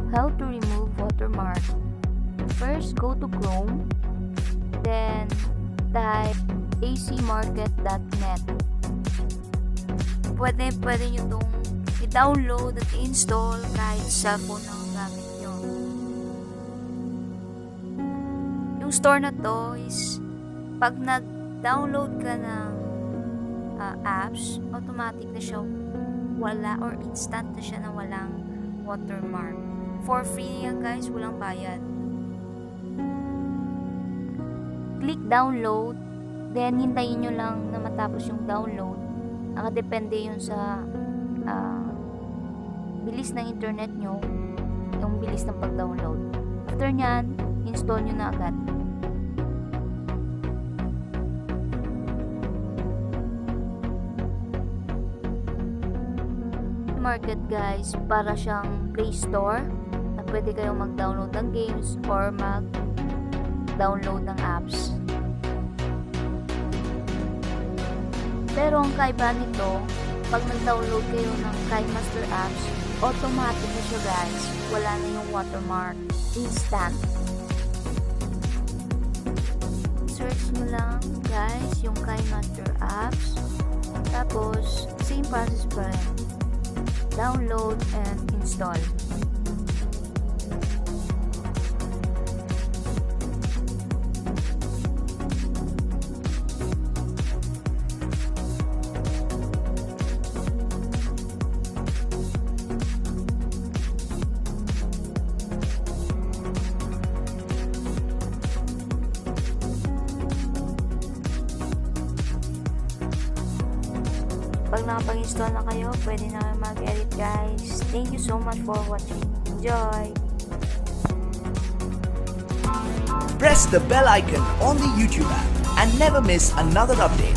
How to remove watermark. First, go to Chrome, then type acmarket.net. Pwede nyo itong i-download at i-install kahit sa phone ang gamit nyo. Yung store na to is pag nag-download ka ng apps, automatic na siya wala or instant na siya na walang watermark. For free yan guys, walang bayad. Click download, then hintayin nyo lang na matapos yung download. Nakadepende yun sa bilis ng internet nyo, yung bilis ng pag-download. After nyan, install nyo na agad. Market guys, para siyang Play Store na pwede kayong mag-download ng games or mag-download ng apps. Pero ang kaiba nito, pag nag-download kayo ng Kinemaster apps, automatic na siya guys. Wala na yung watermark. Instant. Search nyo lang guys yung Kinemaster apps. Tapos, same process pa rin. Download and install. Pag nakapag-install na kayo, pwede na mag-edit guys. Thank you so much for watching. Enjoy! Press the bell icon on the YouTube app and never miss another update.